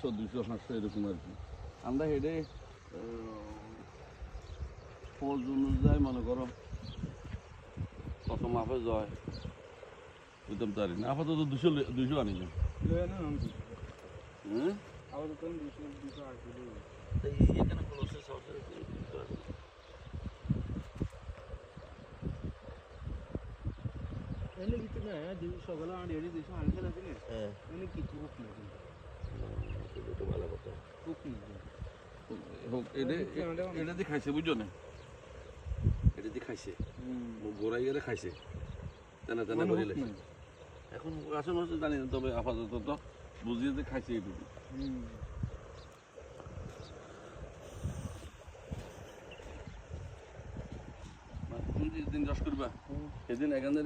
200-500 এরকম আর কি। আমরা হেডে ফোজ অনুযায়ী মনে করো কত মাপে যায় বুঝতাম পারি না। আপাতত 200 আনি না। এখানে ক্লোসে সকালে আমার এড়িয়ে দিয়েছে আনতে লাগলে কিছু হোক না কিন্তু ভালো কথা হোক এটা দিয়ে খাইছে বুঝছো না, এটা দিয়ে খাইছে গোড়াই গেলে খাইছে তেনা তেনা করে লাগছে। এখন আসল হচ্ছে জানি না, তবে আপাতত তো বুঝিয়ে যে খাইছে এইটুকু। যেদিন রস করবা সেদিন এখানে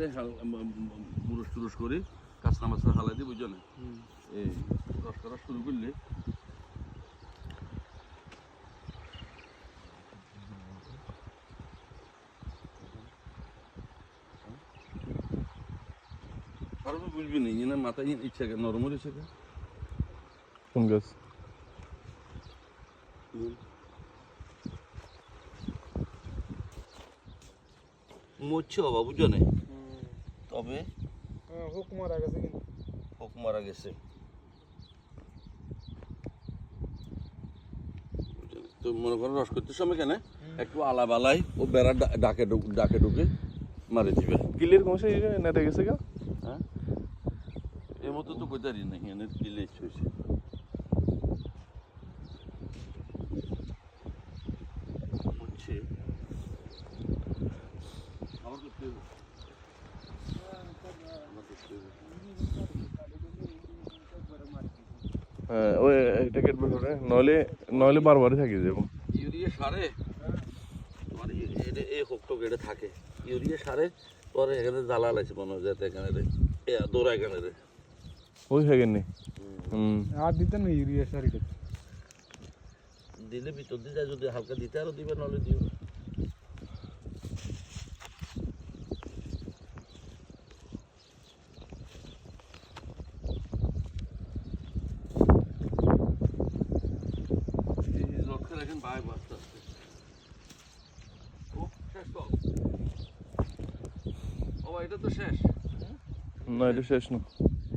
মুরস টুরস করি কাঁচনা মাছ হালাই দিই বুঝছো না। এই রস করা শুরু করলে আর বুঝবি না ইয়ে মাথায় ইচ্ছা নরম হয়েছে কোন গাছ মরছে বাবা বুঝছো না, তবে হোক মারা গেছে কিন্তু হোক মারা গেছে। তো মনে করো রস করতে সময় কেন একটু আলাবালাই ও বেড়া ডাকে ঢুকে মারে দিবে। কিলের কমছে নেটে গেছে গা। হ্যাঁ এর মতো তো কোথায় না এখানে কিলে হয়েছে। হচ্ছে আবার করতে হবে। হ্যাঁ ওই এটা কেটবে করে নইলে বারবারই থাকি যাব। ইউরিয়া সারে এই হোকটোক এটা থাকে ইউরিয়া সারে পরে এখানে জ্বালা লাগছে মনে হয় যাতে এখানে দৌড়া এখানে রে ওই হয়ে গেনি আর দিতেন না ইউরিয়া সার দিলে ভিতর দিয়ে যায়, যদি হালকা দিতে আরো দিবে নাহলে দিও না। লক্ষ্য রাখেন ভাই বাঁচতে আসতে ও এটা তো শেষ না, এটা শেষ না,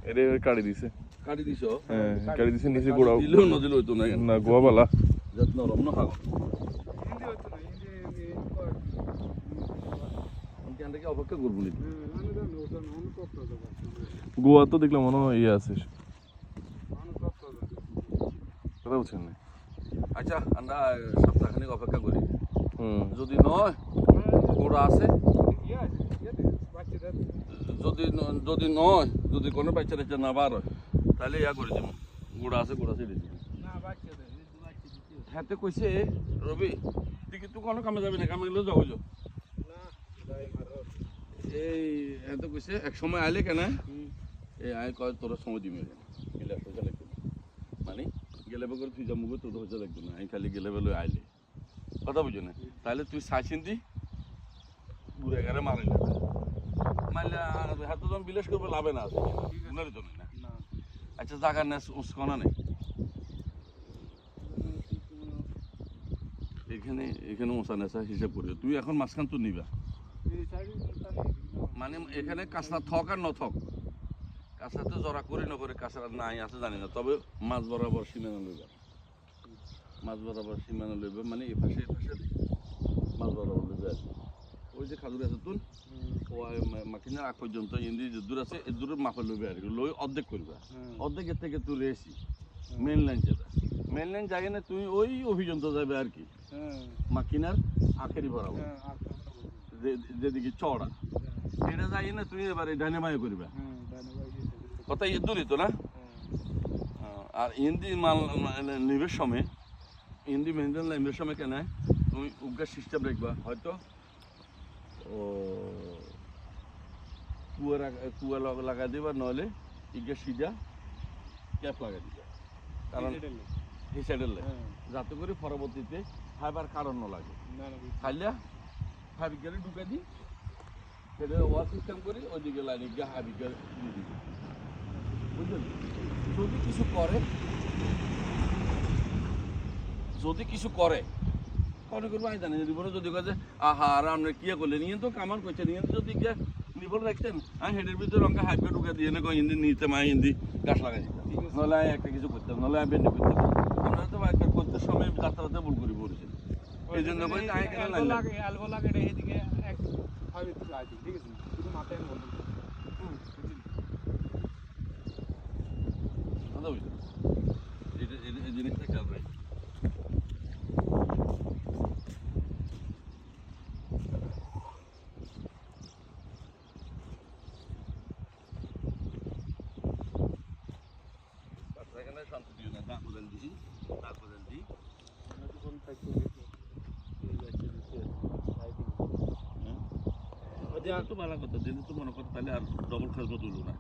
এটা কাটি দিছে। কাটি দিছ? হ্যাঁ কাটি দিছে, নিচে গোড়া দিলেও না দিলেও হইতো না না গোয়াবালা যত নরম না হাল থেকে অপেক্ষা করবো নাকি গোয়া তো দেখলাম মনে হয় ইয়ে আছে কথা বলছেন না। আচ্ছা আমরা সপ্তাহখানিক অপেক্ষা করি, যদি নয় গোড়া আছে, যদি নয় যদি কোনো বাচ্চা টাচ্চা না বার হয় তাহলে ইয়া করে দেবো, গোড়া আছে গোড়া ছেড়ে দিব। হ্যাঁ তো কইছে রবি তুই কিন্তু কোনো কামে যাবি না, কামে গেলেও যাবো এই হ্যাঁ তো কইছে এক সময় আইলে কেন এই আয় কয় তোরা সময় দিবি গেলে হইতে লাগবে না, মানে গেলে বেগর তুই যাবো তোর হইতে লাগবে না, আমি খালি গেলে বেলো আইলে কথা বুঝো না। তাহলে তুই চাইছেন দি ঘুরে গেলে মারিলে মারলে হাতে যখন বিলাস করবো লাভে না আছে বুঝলি তো না। আচ্ছা জায়গা নেই উস্কনা নেই এখানে মশা নেশা হিসাব করি, তুই এখন মাঝখান তো নিবা মানে এখানে কাঁচরা থক আর ন থক, কাঁচরাতে জরা করে না করে কাঁচরা নাই আছে জানি না, তবে মাছ বরাবর সীমানা লইবা, মাছ বরাবর সীমানা লইবে মানে এ পাশে মাছ বরাবর লইবে আর ওই যে খাজুর আছে তুন ও মাকিনার আগ পর্যন্ত ইন্দি যে দূর আছে এই দূরের মাপে লইবে আর কি, লই অর্ধেক করবা, অর্ধেকের থেকে তুই রেসি মেন লাইন যাবে, মেন লাইন যাই না তুই ওই অভিযন্ত যাবে আর কি মাকিনার আখেরি বরাবর যেদিকে চড়া এটা যাই না তুই এবারে ডাইনে মায়ে করবা কথা দূরই তো না। আর ইন্দি মাল নিবের সময় ইন্দি মেনটেন লাইনের সময় কেন তুমি উগ্র সিস্টেম রাখবা, হয়তো ও কুয়া লাগাই দিবা নইলে ইগা সিজা ক্যাপ লাগাই দিবা, কারণ হিসাইডের লাগে যাতে করে পরবর্তীতে ফাইবার কারণ না লাগে, খাইলে ফাইভ গেলে ঢুকে দিই সেটা ওয়াল সিস্টেম করি ওইদিকে লাইনে গিয়ে হাইব্রিড দিয়ে দিবি বুঝলেন। যদি কিছু করে যদি কিছু করে মনে করবো আমি জানি রিপোর্টে যদি কাজে আহা আর আপনি কি করলেন ইয়ে তো কামার করছে নিয়ে যদি রিপোর্ট রাখতেন আমি হেডের ভিতরে রঙা হাইপে ঢুকে দিয়ে না হিন্দি নিতে মা হিন্দি গাছ লাগাই দিতাম নাহলে আমি একটা কিছু করতাম নাহলে আমি বেন্ডে করতাম আমরা তো একটা করতে সময় যাত্রাতে ভুল করে পড়েছি এই জন্য বলি তাই কেন লাগে অ্যালকো লাগে এটা এদিকে এক ভাবে একটু গাড়ি ঠিক আছে শুধু মাথায় আমি বলতে কথা বুঝলি এই জিনিসটা খেয়াল রাখি শান্তি দিও না দা কোদাল দিছি দা কোদাল দিই কোন থাকতে দিলে তো ভালো কথা দিলে তো মনে করো তাহলে আর ডবল খাসবো তুলব না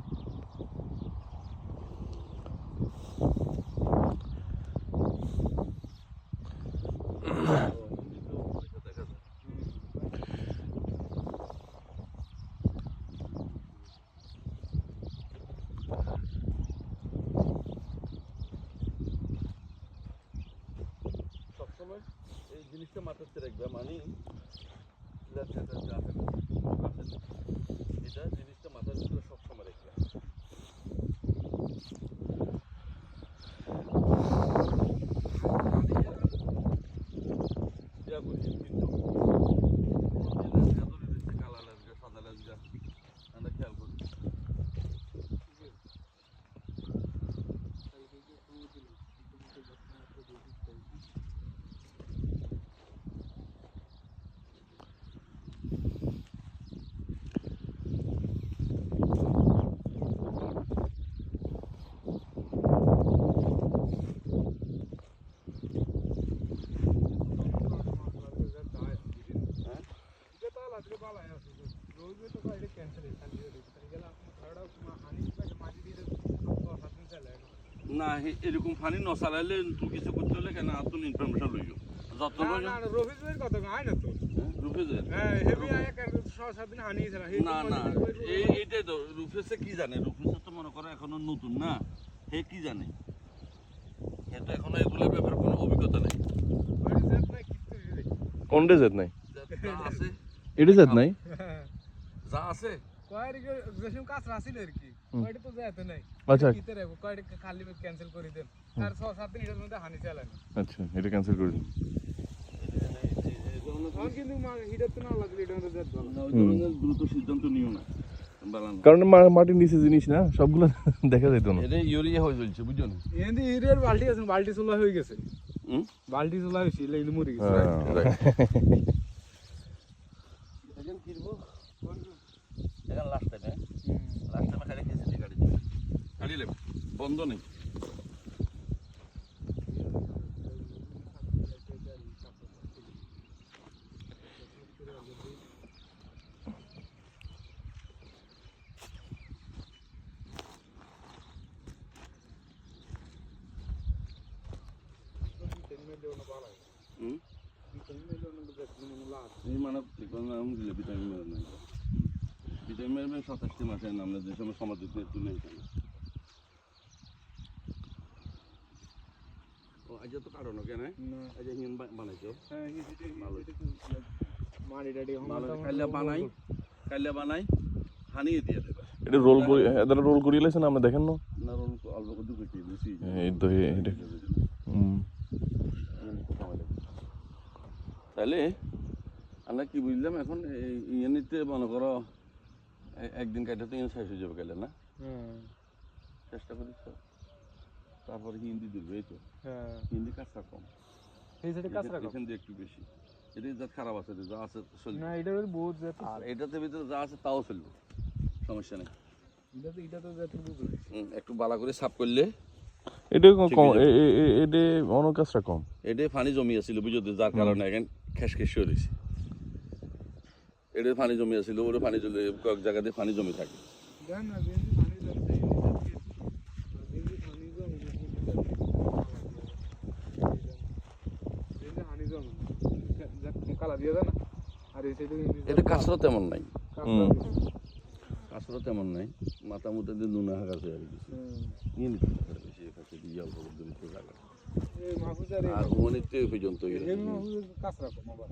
সবসময় এই জিনিসটা মাথাতে রাখবে মানে এটা জিনিসটা মাথার ভিতরে সবসময় রাখবে কালা লেজগা সাদা লেজগা আমরা খেয়াল করি না এরকম পানি ন চালাইলে তুই কিছু করতে হলে কেন আর তুমি ইনফরমেশন লইও যত রফিজের কথা আয় না তো রুফেজে হ্যাঁ হেভি আয় এক 6-7 দিন হানি ছিল না না এইটাই তো রুফেসে কি জানে রুফেসে তো মনে করো এখনো নতুন না হে কি জানে হে তো এখনো এগুলোর ব্যাপারে কোনো অভিজ্ঞতা নেই কোনটা জেদ নাই যা আছে এটা জেদ নাই যা আছে কয়দিকে যেসব কাজ রাছিল আর কি কয়টা তো যেতে নাই আচ্ছা কিতে রে কয়টা খালি ক্যান্সেল করে দেন আর 6-7 দিন এর মধ্যে হানি চালায় না আচ্ছা এটা ক্যান্সেল করে দিন তখন কিন্তু হিটার তো না লাগলে এটা মধ্যে যেত ভালো না ওই ধরনের দ্রুত সিদ্ধান্ত নিও না বালান কারণ মাটির নিচে জিনিস না সবগুলো দেখা যেত না এটা ইউরিয়া হয়ে চলছে বুঝছো না এন্দি হিরের বালতি আছে বালতি চলা হয়ে গেছে বালতি চলা হইছে লেইন মরে গেছে এখন কিরবো এখন লাস্ট টাইমে খালি খেয়েছি গাড়ি দিবে গাড়ি লেব বন্ধ নেই ভিটামিন 27টি মাসের নামলে যে সময় সমাজে তুলে এখানে ও আজ তো কারণ কেন আজ হিন বানাইছো হ্যাঁ ভালো মাড়ি ডাডি ভালো কাইলে বানাই হানিয়ে দিয়ে দেবে এটা রোল করে এদার রোল করিয়ে লাইছেন আমরা দেখেন না না রোল অল্প করে দুটো বেশি এই তো এটা তাহলে আমরা কি বুঝলাম এখন ইয়ে নিতে মনে করো একদিন কাটে তো ইয়ে শেষ হয়ে যাবে গেলে না চেষ্টা করিস তারপরে হিন্দি দিবে এই তো হিন্দি কাজটা কম এই সাইডে কাঁচরা কম এখান দিয়ে একটু বেশি এটা জাত খারাপ আছে যা আছে চলবে না এটার বহুত জাত আর এটাতে ভিতরে যা আছে তাও চলবে সমস্যা নেই এটা তো জাতের বুঝলো একটু বালা করে সাফ করলে এটা কম এটা অন্য কাজটা কম এটা পানি জমি আছিল বুঝো যার কারণে এখন খেস খেস হয়ে রয়েছে এটা পানি জমি আছিল ওটা পানি জমে কয়েক জায়গাতে পানি জমি থাকে জান না বেশি পানি জমছে বেশি পানি জমে কালা দিয়ে দেন আর এই সাইডে এটা কাঁচরা তেমন নাই কাঁচরা তেমন নাই মাথা মুথা দিয়ে নুনা হাঁকাছে আর কি নিয়ে নিতে পারে বেশি কাছে দিয়ে এই অল্প দূরিত জায়গা এই মাহফুজার আর অনেক তো এই পর্যন্ত এই মাহফুজের কাছরা কম আবার